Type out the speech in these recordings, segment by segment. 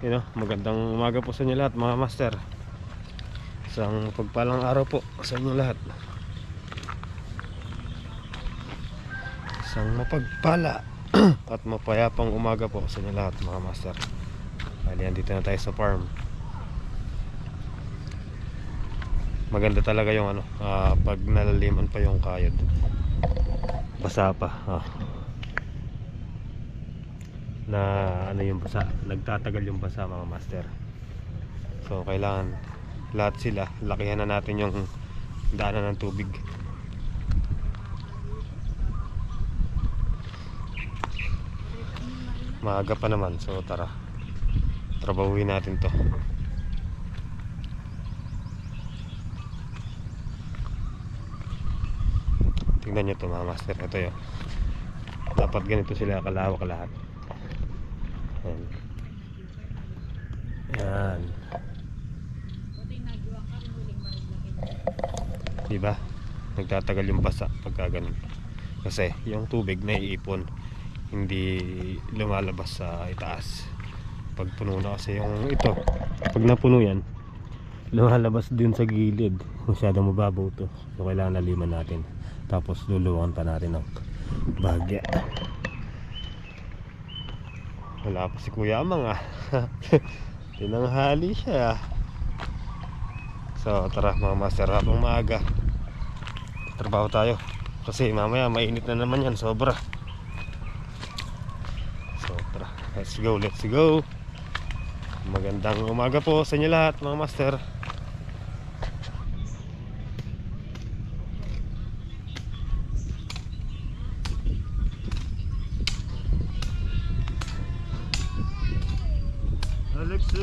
Magandang umaga po sa inyo lahat mga master. Isang pagpalang araw po sa inyo lahat. Isang mapagpala at mapayapang umaga po sa inyo lahat mga master. Bali, andito na tayo sa farm. Maganda talaga yung pag nalaliman pa yung kayod. Basa pa. Yung basa, nagtatagal yung basa mga master. So kailangan lahat sila lakihan na natin yung daanan ng tubig. Maaga pa naman, so tara, trabahuin natin to. Tingnan nyo to mga master. Ito yun, dapat ganito sila kalawak lahat. Yan. Diba? Nagtatagal yung basa pagka ganun. Kasi yung tubig na iipon, hindi lumalabas sa itaas. Pag puno na kasi yung ito, pag napuno yan, lumalabas din sa gilid. Masyadong mababaw to. So kailangan naliman natin. Tapos luluwangan pa natin ng bahagya. Wala pa si Kuya Amang tinanghali siya. So tara mga master, habang maaga trabaho tayo. Kasi mamaya mainit na naman yan, sobra. So tara, let's go. Magandang umaga po sa inyo lahat mga master. Alexa.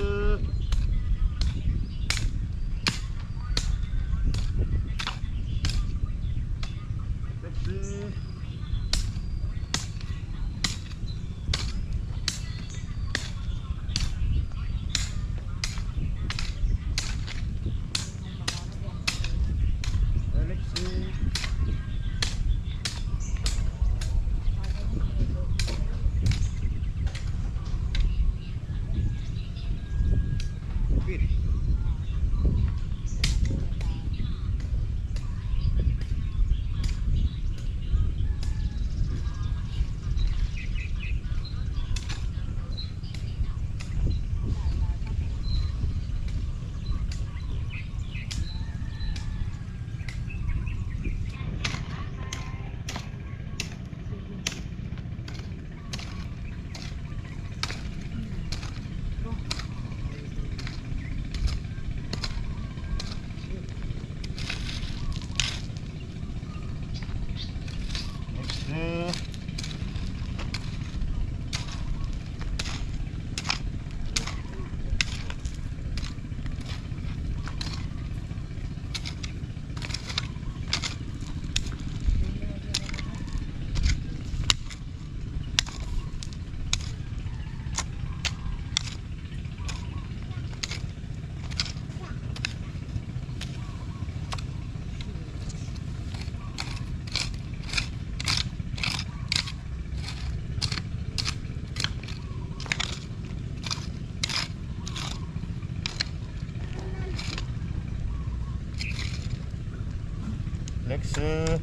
Alexa.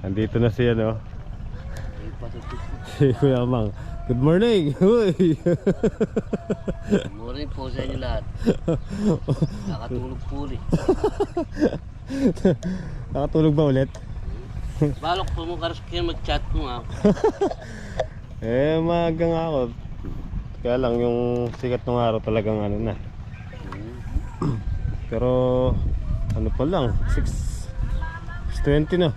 Andito na siya si Kuya Amang. Good morning. Good morning po sa inyo lahat. Nakatulog po ulit. Nakatulog ba ulit? Balok po mo karas kayo mag-chat mo maaga nga ako. Kaya lang yung sikat ng araw talagang ano na. Pero ano pa lang, 6:20 na.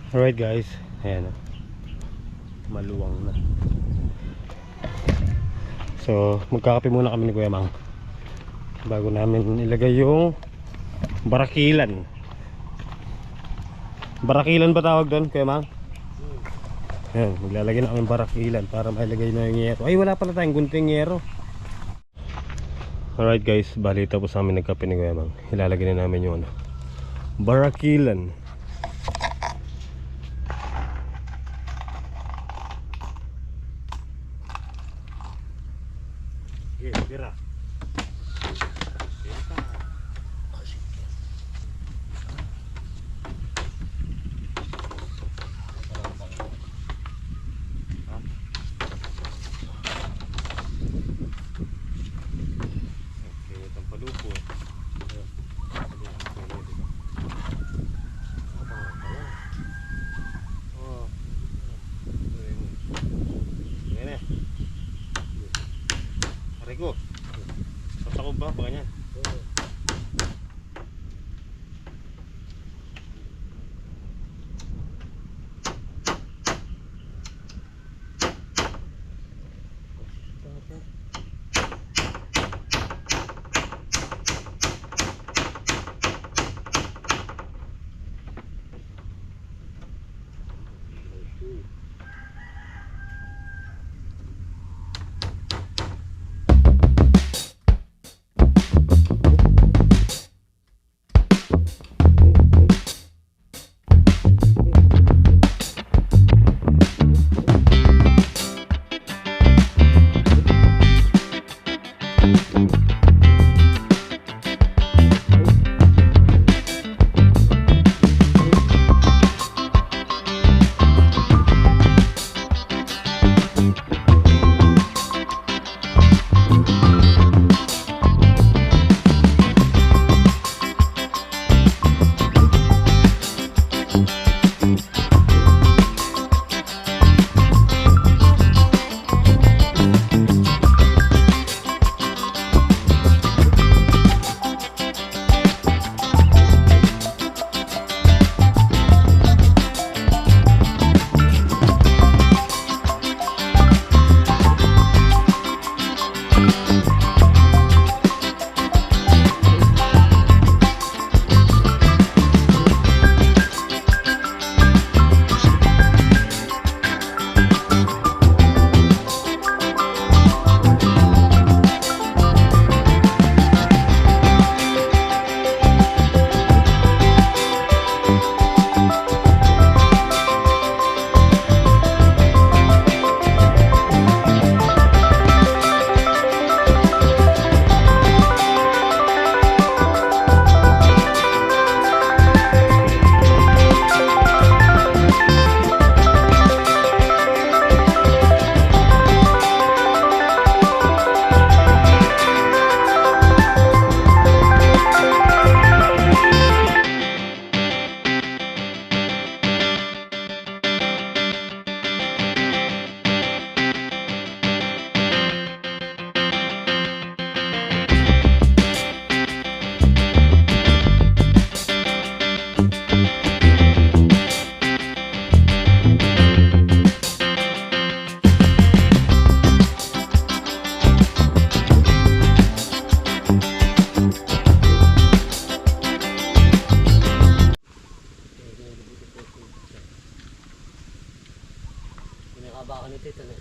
Alright guys, ayan, maluwang na. So magkakape muna kami ni Kuya Mang bago namin ilagay yung barakilan. Barakilan ba tawag doon, Kuya Mang? Ayan, maglalagay na kami barakilan para mailagay na yung yero. Ay, wala pala tayong gunting yero. Alright guys, bali tapos namin nagkape ni Kuya Mang. Ilalagay na namin yung ano, barakilan. Okay, tira. Ko. Tatakog ba? Baka niyan. Pinakabakan nito ito na.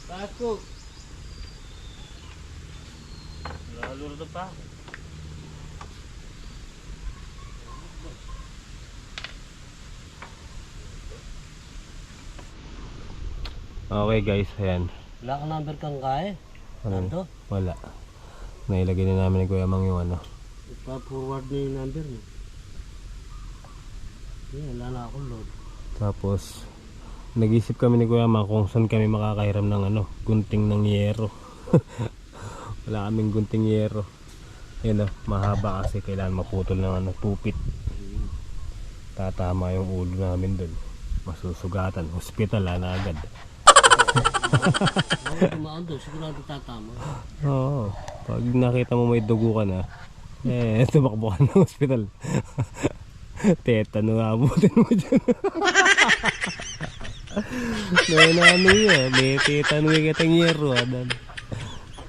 Takot. Lalo na pa. Okay guys, ayan. Wala ka number kang kaya. Ano? Ano? Wala. Nailagay na namin ni Kuya Mang yung ano. Ipa-forward na yung number mo. Wala na akong load. Tapos nag-isip kami ni Kuya Mang kung saan kami makakahiram ng ano, gunting ng yero. Wala kaming gunting yero. Ayun, mahaba kasi kailangan maputol ng ano, tupit. Tatama yung ulo namin doon. Masusugatan, hospital na agad. Ako tumaan doon, sigurado tatama. Oo. Pag nakita mo may dugo ka na, tumakbo ka ng hospital. Tetano nga abutin mo dyan. Ano yun, may tetano yung kitang yero.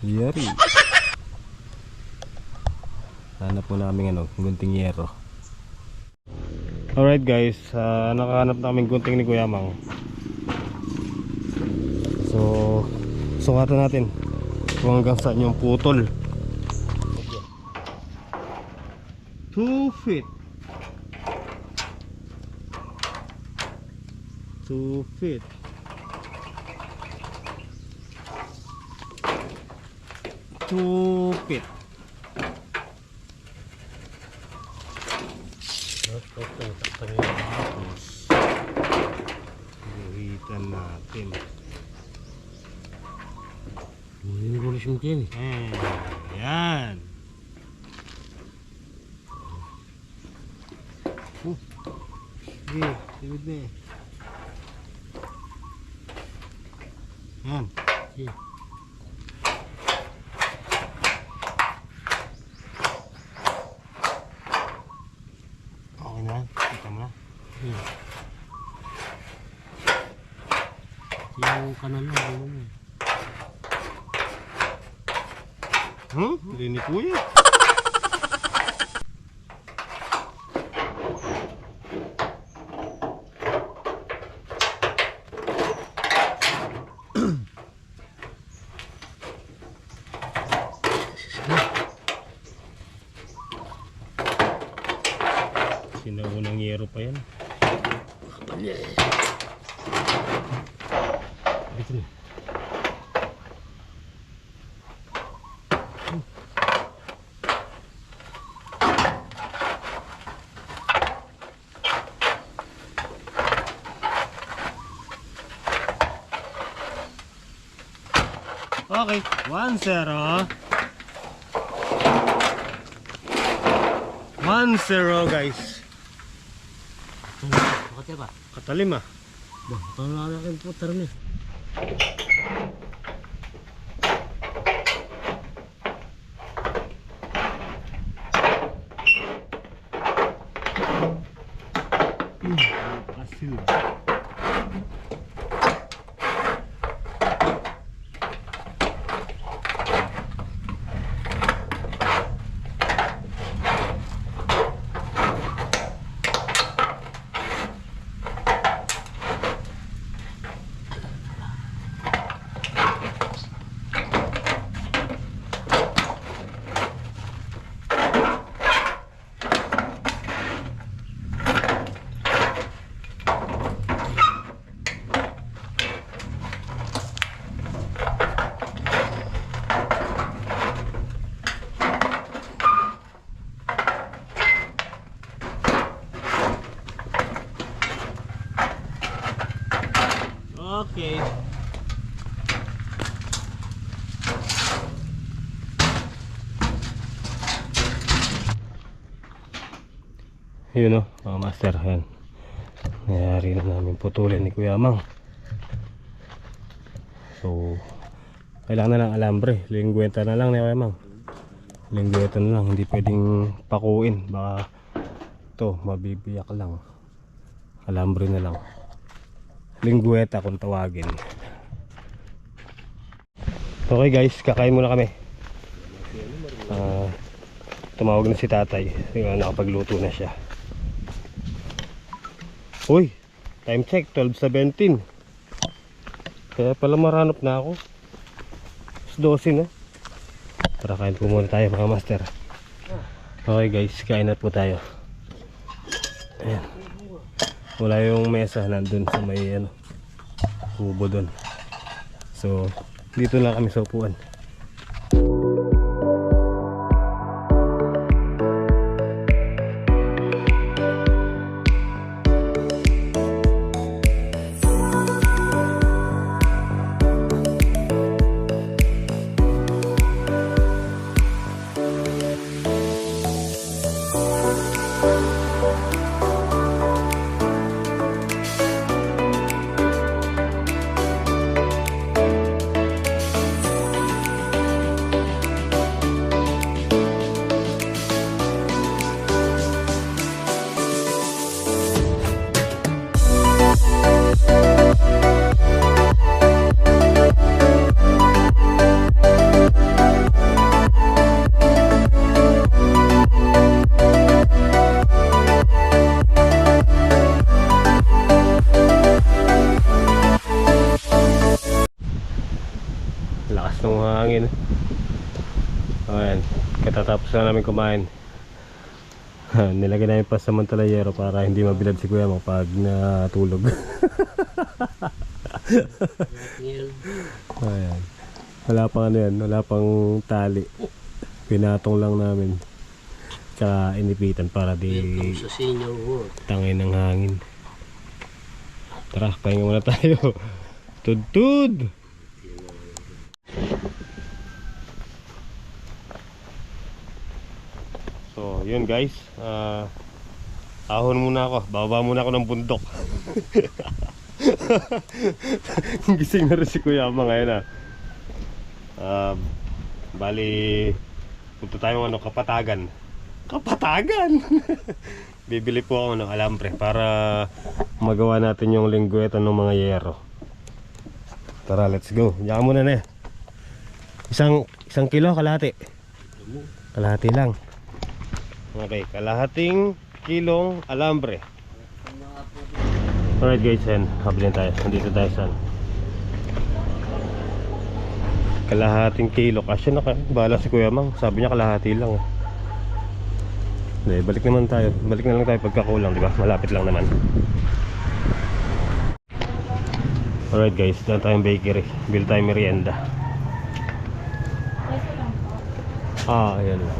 Yari. Hanap mo namin ano, gunting yero. Alright guys, nakahanap na kaming gunting ni Kuya Mang. So, sungatan natin kung hanggang saan yung putol. 2 feet. 2 feet. 2 feet. Buhitan natin. Hindi ko rin mungkin. Yan. Sige, silid na eh. Yan. Sige. Okay na, kita mo na. Yung kanan lang, yun mo. Hindi ni Kuya. Sinaunang yero pa yan. Dito na. Okay, 1-0. 1-0 guys. Bakit ba? Katalim ah. Paano na natin putar niya? Seal. Okay. Yun o, mga master, yan. Nangyari na namin putulin ni Kuya Mang. So, kailangan na lang alambre. Lingweta na lang ni Kuya Mang. Lingweta na lang, hindi pwedeng pakuin. Baka ito, mabibiyak lang. Alambre na lang. Lingweta kung tawagin. Okay guys, kakain muna kami. Tumawag na si tatay. Nakapagluto na siya. Uy, time check, 12:17. Kaya pala maranap na ako. 12 na. Tara, kain po muna tayo mga master. Okay guys, kain na po tayo. Ayan. Wala yung mesa nandun sa may kubo dun. So, dito lang kami sa upuan. Lakas ng hangin. Ayan, katatapos na namin kumain. Nilagay namin pa sa mantalayero para hindi mabilad si Kuya Mang pag natulog. Ayan. Wala pang wala pang tali. Pinatong lang namin. Tsaka inipitan para di Sa senior work. tangin ng hangin. Tara, pahinga muna tayo. Tud-tud! So, yun guys. Ahon muna ako. Bababa muna ako ng bundok. Gising na rin si Kuya Mang ngayon bali, punta tayo Kapatagan. Kapatagan! Bibili po ako ng alambre para magawa natin yung linggueta ng mga yero. Tara, let's go. Diyan muna na. Isang kilo, kalahati. Kalahati lang. Okay, kalahating kilong alambre. Alright guys, yan. Habilin tayo. Nandito tayo sa kalahating kilo. Kasi bahala si Kuya Mang. Sabi niya kalahati lang. Balik naman tayo. Balik na lang tayo pagkakulang, di ba? Malapit lang naman. Alright guys, daan tayong bakery. Bili tayong merienda. Ayan lang.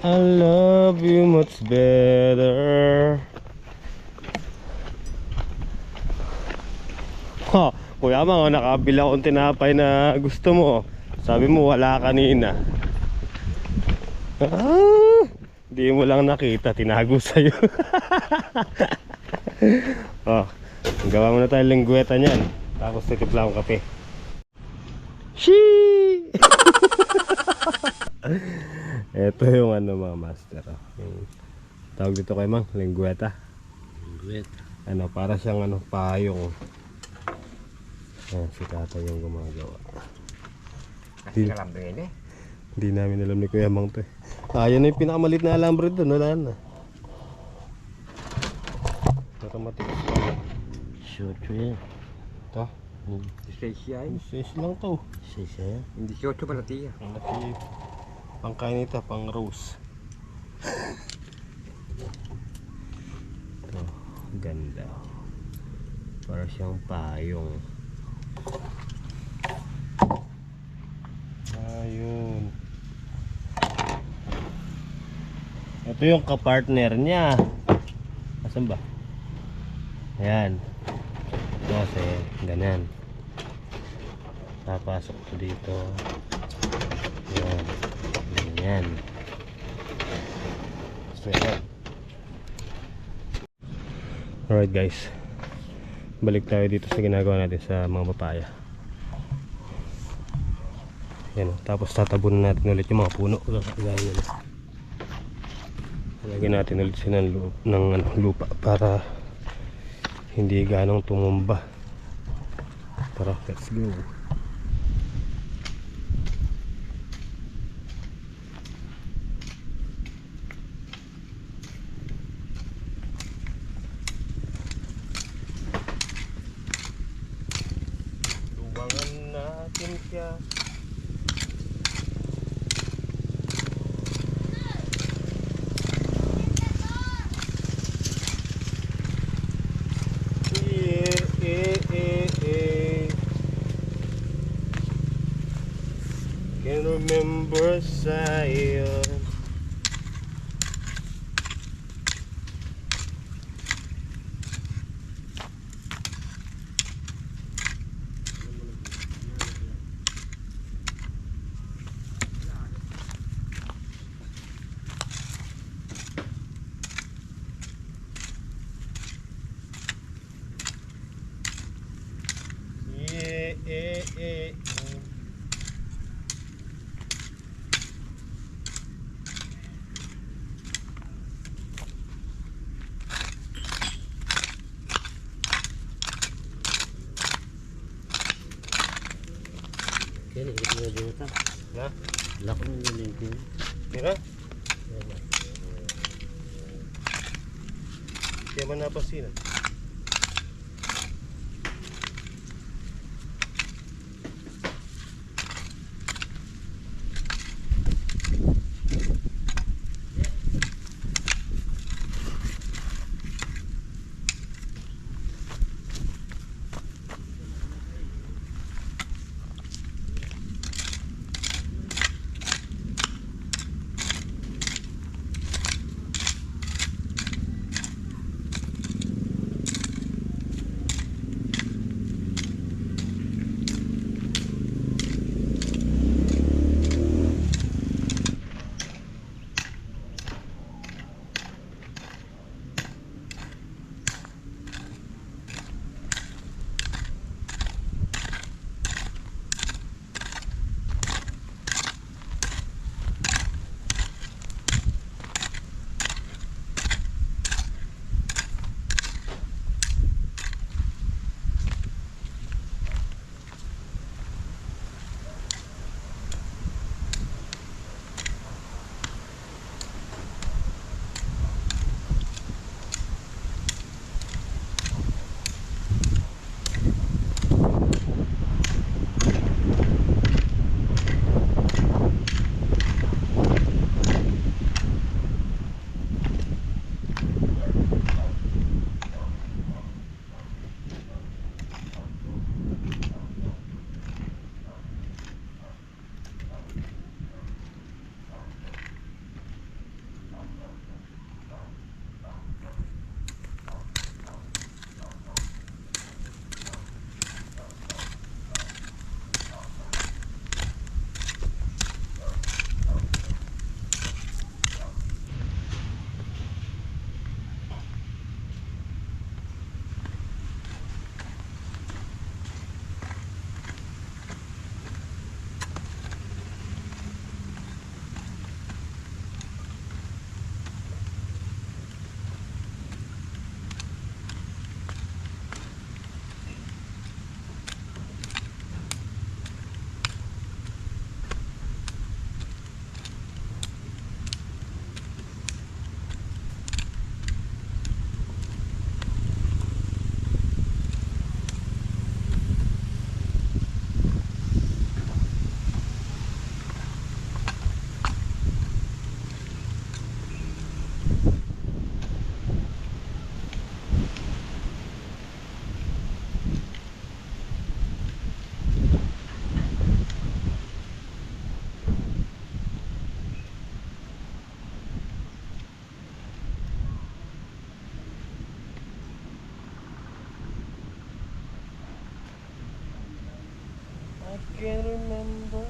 I love you much better. Ha, Kuya Mang, nakabila akong tinapay na gusto mo. Sabi mo wala kanina. Di mo lang nakita, tinago sa'yo. Gawa mo na tayo linggueta niyan. Tapos titipla akong kape. Shee! Ito yung mga master. Yung Tawag dito kay Mang, linggueta. Great. Ano, para siyang ano, payong. Ayan, si Tata yung gumagawa. Kasi kalambre yun eh. Hindi namin alam ni Kuya Mang to eh. Yan na yung pinakamalit na alambre doon, wala na. Pero matigas pa. Shoot yun. Ito, Lisensya yun. sis lang to. Lisensya yun. Hindi siya pala tiya. Ang laki pangkain nito, pang rose. Ito, ganda. Para siyang payong. Ayun. Ito yung kapartner niya. Asan ba? Ayan. Ito kasi, ganyan. Papasok ko dito. Ayan. Ganyan. So, ayan. Alright guys. Balik tayo dito sa ginagawa natin sa mga papaya. Yan, tapos tatabunan natin ulit yung mga puno. Ganyan. Lagyan natin ulit sila ng lupa para hindi ganong tumumba. Tara, let's go. Luwangan natin siya. Can remember Zion. Kaya ikot mo din ito. Na? Lako mo din ito. Tira? Kaya man napasin. can remember.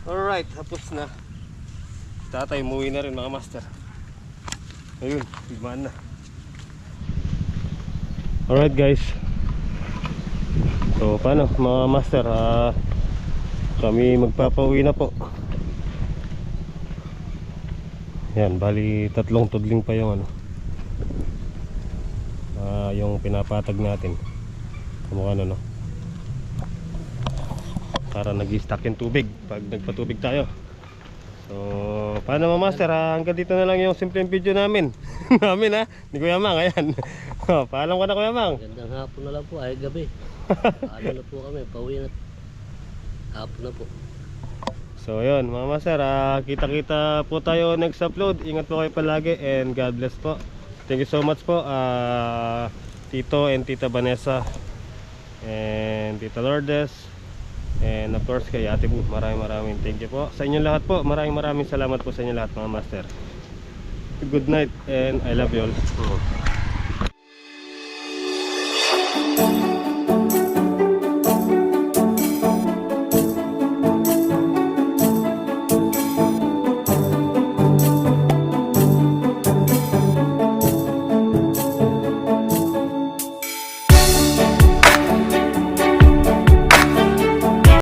Alright, tapos na. Tatay, umuwi na rin mga master. Ayun, higmaan na. Alright guys. So paano mga master, kami magpapauwi na po. Yan, bali tatlong tudling pa yung yung pinapatag natin. Kumukha no. Para nag-stack yung tubig pag nagpatubig tayo. So paano mga master, hanggang dito na lang yung simpleng video namin. Namin ni Kuya Mang. Ayan. Paalam ka na Kuya Mang. Gandang hapon na lang po, ay gabi. Ano na po kami, pauwi na. Hapon na po. So yun mga master, kita-kita po tayo next upload. Ingat po kayo palagi and God bless po. Thank you so much po Tito and Tita Vanessa and Tita Lourdes, and of course kay Ate Bu. Maraming thank you po sa inyo lahat po. Maraming salamat po sa inyo lahat mga master. Good night and I love you all.